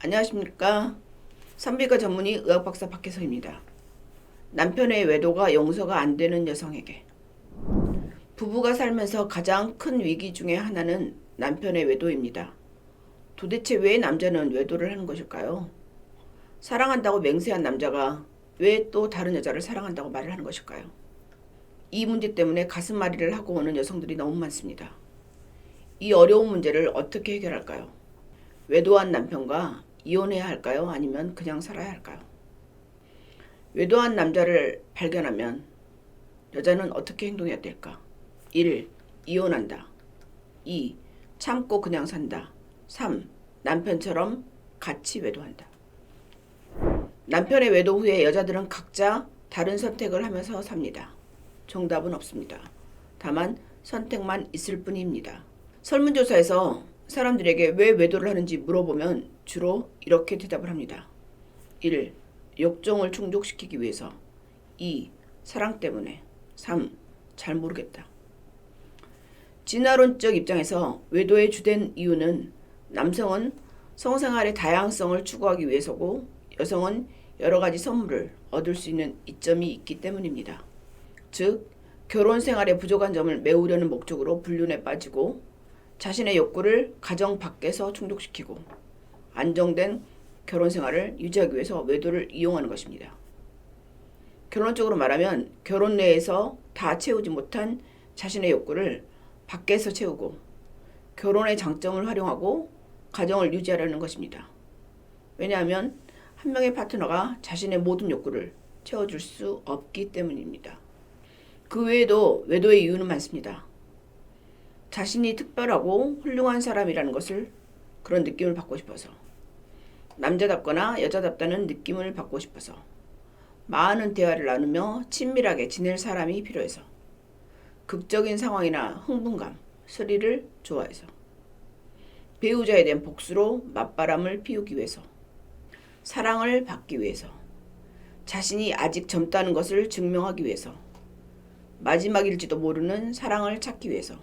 안녕하십니까. 산부인과 전문의 의학박사 박혜성입니다. 남편의 외도가 용서가 안 되는 여성에게 부부가 살면서 가장 큰 위기 중에 하나는 남편의 외도입니다. 도대체 왜 남자는 외도를 하는 것일까요? 사랑한다고 맹세한 남자가 왜 또 다른 여자를 사랑한다고 말을 하는 것일까요? 이 문제 때문에 가슴앓이를 하고 오는 여성들이 너무 많습니다. 이 어려운 문제를 어떻게 해결할까요? 외도한 남편과 이혼해야 할까요? 아니면 그냥 살아야 할까요? 외도한 남자를 발견하면 여자는 어떻게 행동해야 될까? 1. 이혼한다. 2. 참고 그냥 산다. 3. 남편처럼 같이 외도한다. 남편의 외도 후에 여자들은 각자 다른 선택을 하면서 삽니다. 정답은 없습니다. 다만 선택만 있을 뿐입니다. 설문조사에서 사람들에게 왜 외도를 하는지 물어보면 주로 이렇게 대답을 합니다. 1. 욕정을 충족시키기 위해서. 2. 사랑 때문에. 3. 잘 모르겠다. 진화론적 입장에서 외도의 주된 이유는 남성은 성생활의 다양성을 추구하기 위해서고 여성은 여러 가지 선물을 얻을 수 있는 이점이 있기 때문입니다. 즉, 결혼 생활에 부족한 점을 메우려는 목적으로 불륜에 빠지고 자신의 욕구를 가정 밖에서 충족시키고 안정된 결혼 생활을 유지하기 위해서 외도를 이용하는 것입니다. 결론적으로 말하면 결혼 내에서 다 채우지 못한 자신의 욕구를 밖에서 채우고 결혼의 장점을 활용하고 가정을 유지하려는 것입니다. 왜냐하면 한 명의 파트너가 자신의 모든 욕구를 채워줄 수 없기 때문입니다. 그 외에도 외도의 이유는 많습니다. 자신이 특별하고 훌륭한 사람이라는 것을 그런 느낌을 받고 싶어서, 남자답거나 여자답다는 느낌을 받고 싶어서, 많은 대화를 나누며 친밀하게 지낼 사람이 필요해서, 극적인 상황이나 흥분감, 스릴을 좋아해서, 배우자에 대한 복수로 맞바람을 피우기 위해서, 사랑을 받기 위해서, 자신이 아직 젊다는 것을 증명하기 위해서, 마지막일지도 모르는 사랑을 찾기 위해서,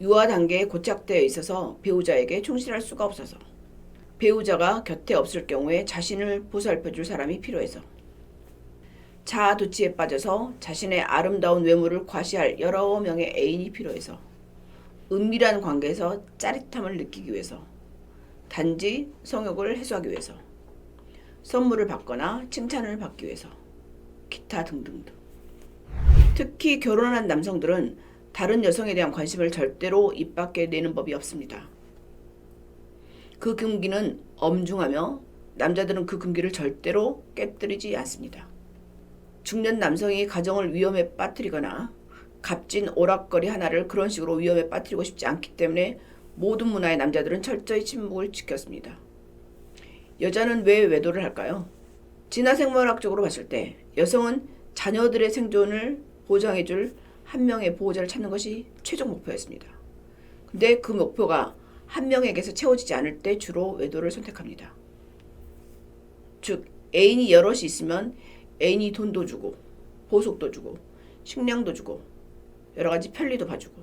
유아 단계에 고착되어 있어서 배우자에게 충실할 수가 없어서, 배우자가 곁에 없을 경우에 자신을 보살펴줄 사람이 필요해서, 자아도취에 빠져서 자신의 아름다운 외모를 과시할 여러 명의 애인이 필요해서, 은밀한 관계에서 짜릿함을 느끼기 위해서, 단지 성욕을 해소하기 위해서, 선물을 받거나 칭찬을 받기 위해서, 기타 등등등. 특히 결혼한 남성들은 다른 여성에 대한 관심을 절대로 입 밖에 내는 법이 없습니다. 그 금기는 엄중하며 남자들은 그 금기를 절대로 깨뜨리지 않습니다. 중년 남성이 가정을 위험에 빠뜨리거나 값진 오락거리 하나를 그런 식으로 위험에 빠뜨리고 싶지 않기 때문에 모든 문화의 남자들은 철저히 침묵을 지켰습니다. 여자는 왜 외도를 할까요? 진화생물학적으로 봤을 때 여성은 자녀들의 생존을 보장해줄 한 명의 보호자를 찾는 것이 최종 목표였습니다. 근데 그 목표가 한 명에게서 채워지지 않을 때 주로 외도를 선택합니다. 즉, 애인이 여럿이 있으면 애인이 돈도 주고 보석도 주고 식량도 주고 여러 가지 편리도 봐주고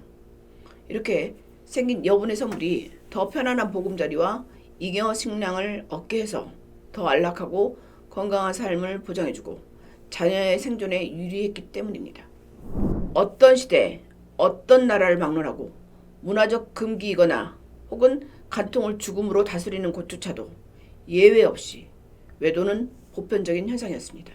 이렇게 생긴 여분의 선물이 더 편안한 보금자리와 잉여 식량을 얻게 해서 더 안락하고 건강한 삶을 보장해주고 자녀의 생존에 유리했기 때문입니다. 어떤 시대, 어떤 나라를 막론하고 문화적 금기이거나 혹은 간통을 죽음으로 다스리는 곳조차도 예외 없이 외도는 보편적인 현상이었습니다.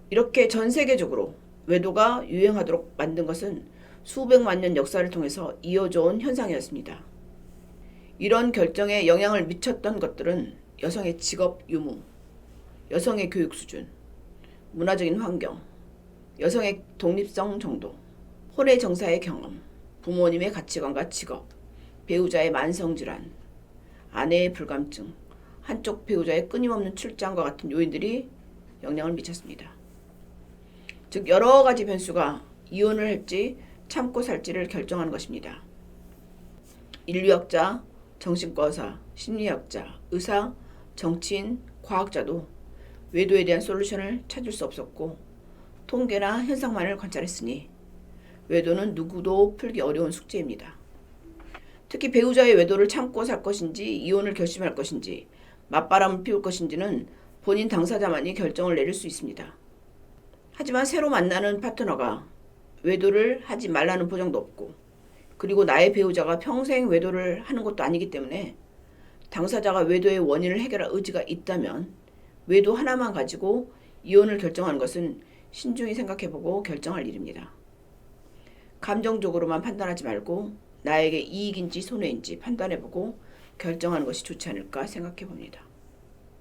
이렇게 전 세계적으로 외도가 유행하도록 만든 것은 수백만 년 역사를 통해서 이어져 온 현상이었습니다. 이런 결정에 영향을 미쳤던 것들은 여성의 직업 유무, 여성의 교육 수준, 문화적인 환경, 여성의 독립성 정도, 혼외 정사의 경험, 부모님의 가치관과 직업, 배우자의 만성질환, 아내의 불감증, 한쪽 배우자의 끊임없는 출장과 같은 요인들이 영향을 미쳤습니다. 즉 여러 가지 변수가 이혼을 할지 참고 살지를 결정하는 것입니다. 인류학자, 정신과 의사, 심리학자, 의사, 정치인, 과학자도 외도에 대한 솔루션을 찾을 수 없었고 통계나 현상만을 관찰했으니 외도는 누구도 풀기 어려운 숙제입니다. 특히 배우자의 외도를 참고 살 것인지 이혼을 결심할 것인지 맞바람을 피울 것인지는 본인 당사자만이 결정을 내릴 수 있습니다. 하지만 새로 만나는 파트너가 외도를 하지 말라는 보장도 없고, 그리고 나의 배우자가 평생 외도를 하는 것도 아니기 때문에 당사자가 외도의 원인을 해결할 의지가 있다면 외도 하나만 가지고 이혼을 결정하는 것은 신중히 생각해보고 결정할 일입니다. 감정적으로만 판단하지 말고 나에게 이익인지 손해인지 판단해보고 결정하는 것이 좋지 않을까 생각해봅니다.